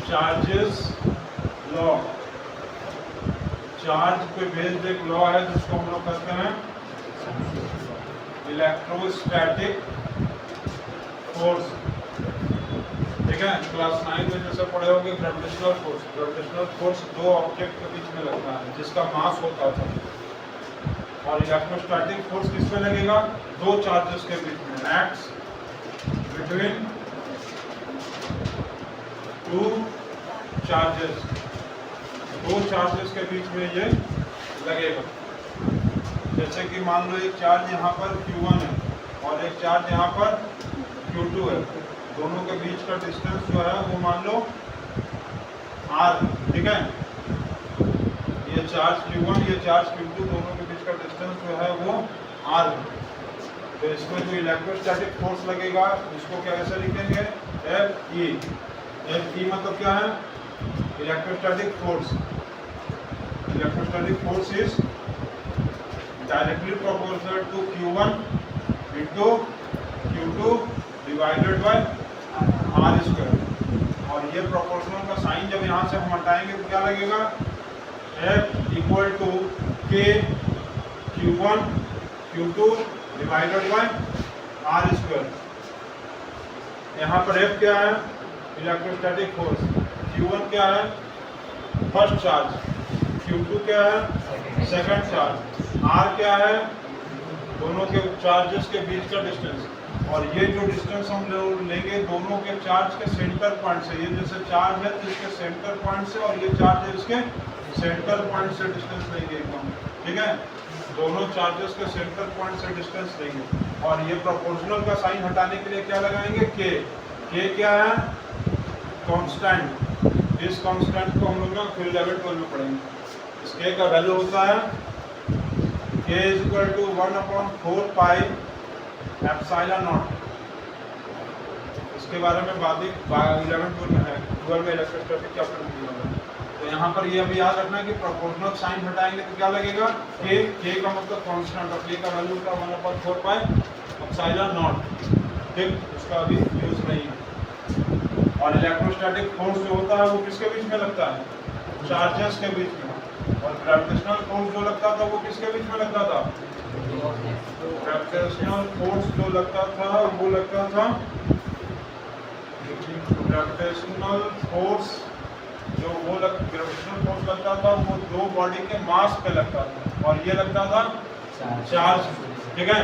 Charges law, charge पे based एक law है जिसको हम लोग कहते हैं इलेक्ट्रोस्टैटिक फोर्स। ठीक है, क्लास 9 में जैसे पढ़े होंगे ग्रेविटेशनल फोर्स। ग्रेविटेशनल फोर्स दो ऑब्जेक्ट के बीच में लगता है जिसका मास होता था, और इलेक्ट्रोस्टैटिक फोर्स किस में लगेगा? दो चार्जेस के बीच में, एक्ट्स बिटवीन टू चार्जेस, दो चार्जेस के बीच में ये लगेगा। जैसे कि मान लो एक चार्ज यहाँ पर Q1 है और एक चार्ज यहाँ पर Q2 है, दोनों के बीच का डिस्टेंस जो है वो मान लो R, ठीक है। ये चार्ज Q1, ये चार्ज Q2, दोनों के बीच का डिस्टेंस जो है वो R है। तो इसमें जो इलेक्ट्रोस्टैटिक फोर्स लगेगा इसको कैसे लिखेंगे? Fe। Fe मतलब क्या है? Electrostatic force. Electrostatic force is directly proportional to Q1 into Q2 divided by R square. और ये प्रोपोर्शनल का साइन जब यहाँ से हम हटाएंगे तो क्या लगेगा? F equal to K Q1 Q2 divided by R square. यहाँ पर F क्या है? Electrostatic force. Q1 क्या है? First charge. Q2 क्या है? Second charge. R क्या है? दोनों के चार्जेस के बीच का डिस्टेंस। और ये जो डिस्टेंस हम लेंगे दोनों के चार्ज के सेंटर पॉइंट से, ये जैसे चार्ज है तो इसके सेंटर पॉइंट से, और ये चार्ज है इसके सेंटर पॉइंट से डिस्टेंस लेंगे एकदम, ठीक है। दोनों चार्जेस के सेंटर पॉइंट से डिस्टेंस लेंगे। और ये प्रोपोर्शनल का साइन हटाने के लिए क्या लगाएंगे? K। K क्या है? कांस्टेंट। इस कांस्टेंट को हम लोग ना फिर 11-12 में पढ़ेंगे। इस K का वैल्यू होता है K is equal to 1/4 pi epsilon naught. इसके बारे में बाद 11-12 में है, 12 में इलेक्ट्रोस्टैटिक चैप्टर में दिया हुआ है। तो यहाँ पर ये अभी याद रखना है कि प्रोपोर्शनल साइन हटाएंगे तो क्या लगेगा? K का मतलब कांस्टेंट, और K का वैल्यू का 1/4 पाई एप्सिलॉन नॉट, ठीक। उसका अभी यूज नहीं है। और इलेक्ट्रोस्टैटिक फोर्स जो होता है वो किसके बीच में लगता है? चार्जेस के बीच में। और ग्रेविटेशनल फोर्स जो लगता था वो किसके बीच में लगता था? ग्रेविटेशनल फोर्स जो लगता था वो लगता था, ग्रेविटेशनल फोर्स ग्रेविटेशनल फोर्स लगता था वो दो बॉडी के मास पे लगता था, और ये लगता था चार्ज, ठीक है।